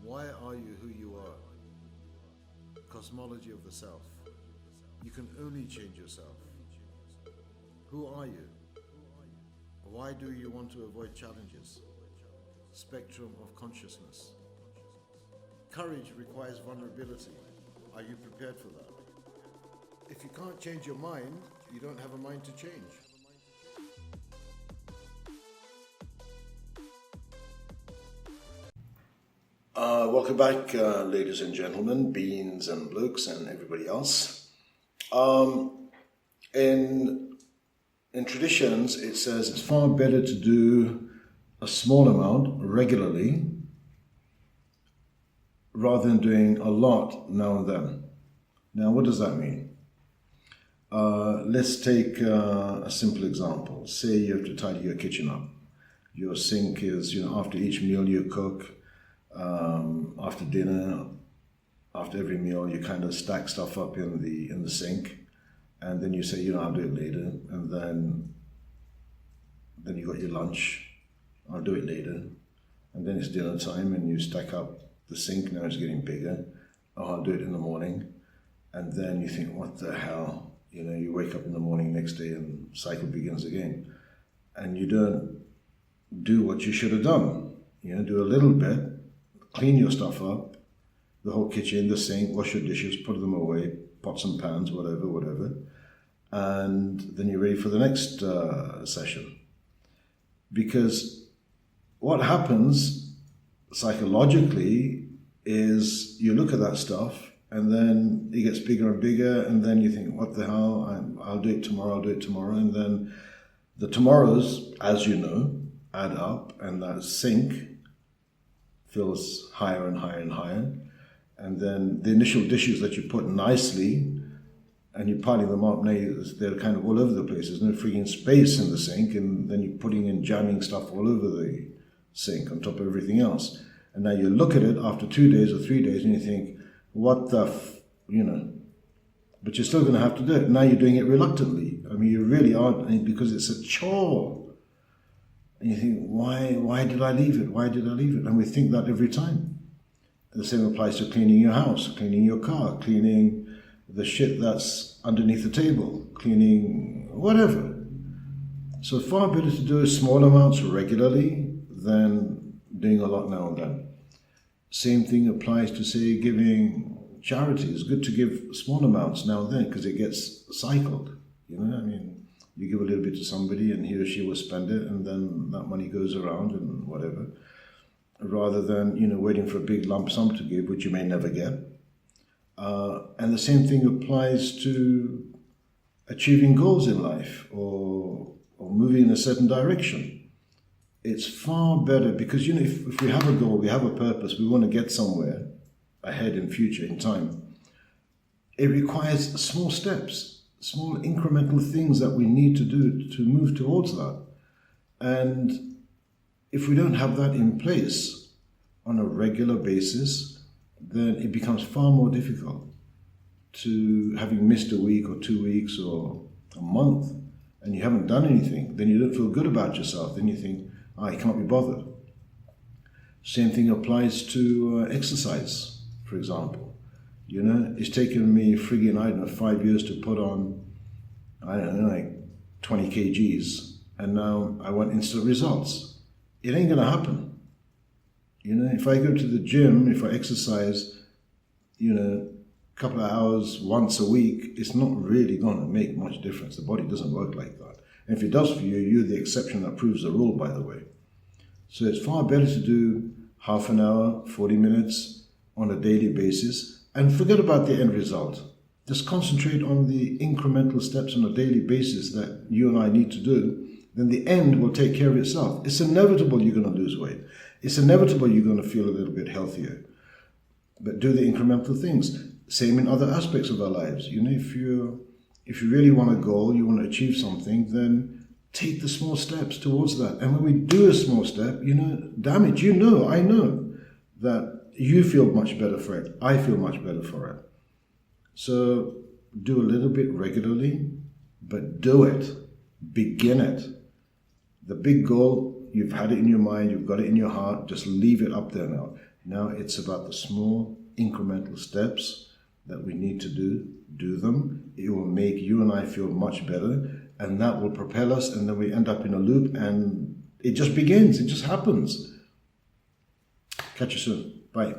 Why are you who you are? Cosmology of the self. You can only change yourself. Who are you? Why do you want to avoid challenges? Spectrum of consciousness. Courage requires vulnerability. Are you prepared for that? If you can't change your mind, you don't have a mind to change. Welcome back, ladies and gentlemen, beans and blokes and everybody else. In traditions, it says it's far better to do a small amount regularly rather than doing a lot now and then. Now, what does that mean? Let's take a simple example. Say you have to tidy your kitchen up. Your sink is, after each meal you cook, after dinner, after every meal, you kind of stack stuff up in the sink, and then you say, I'll do it later, and then you got your lunch, I'll do it later, and then it's dinner time, and you stack up the sink. Now it's getting bigger. Oh, I'll do it in the morning, and then you think, what the hell? You wake up in the morning next day, and cycle begins again, and you don't do what you should have done. Do a little bit. Clean your stuff up, the whole kitchen, the sink, wash your dishes, put them away, pots and pans, whatever, and then you're ready for the next session. Because what happens psychologically is you look at that stuff and then it gets bigger and bigger, and then you think, what the hell, I'll do it tomorrow, and then the tomorrows, as you know, add up, and that sink fills higher and higher and higher, and then the initial dishes that you put nicely and you're piling them up, now they're kind of all over the place. There's no freaking space in the sink, and then you're putting in jamming stuff all over the sink on top of everything else. And now you look at it after 2 days or 3 days and you think, what the but you're still going to have to do it. Now you're doing it reluctantly. You really aren't, because it's a chore. And you think, why did I leave it? Why did I leave it? And we think that every time. The same applies to cleaning your house, cleaning your car, cleaning the shit that's underneath the table, cleaning whatever. So far better to do small amounts regularly than doing a lot now and then. Same thing applies to, say, giving charity. It's good to give small amounts now and then because it gets cycled. You give a little bit to somebody and he or she will spend it, and then that money goes around and whatever, rather than, waiting for a big lump sum to give, which you may never get. And the same thing applies to achieving goals in life or moving in a certain direction. It's far better because, if we have a goal, we have a purpose, we want to get somewhere ahead in future, in time, it requires small steps. Small incremental things that we need to do to move towards that. And if we don't have that in place on a regular basis, then it becomes far more difficult to, having missed a week or 2 weeks or a month and you haven't done anything, then you don't feel good about yourself. Then you think, I can't be bothered. Same thing applies to exercise, for example. It's taken me friggin', 5 years to put on, 20 kgs, and now I want instant results. It ain't gonna happen. If I go to the gym, if I exercise, a couple of hours once a week, it's not really gonna make much difference. The body doesn't work like that. And if it does for you, you're the exception that proves the rule, by the way. So it's far better to do half an hour, 40 minutes on a daily basis, and forget about the end result. Just concentrate on the incremental steps on a daily basis that you and I need to do. Then the end will take care of itself. It's inevitable you're going to lose weight. It's inevitable you're going to feel a little bit healthier. But do the incremental things. Same in other aspects of our lives. If you really want a goal, you want to achieve something, then take the small steps towards that. And when we do a small step, damn it, I know that you feel much better for it. I feel much better for it. So do a little bit regularly, but do it. Begin it. The big goal, you've had it in your mind, you've got it in your heart, just leave it up there now. Now it's about the small incremental steps that we need to do them. It will make you and I feel much better, and that will propel us, and then we end up in a loop, and it just begins, it just happens. Catch you soon. Bye.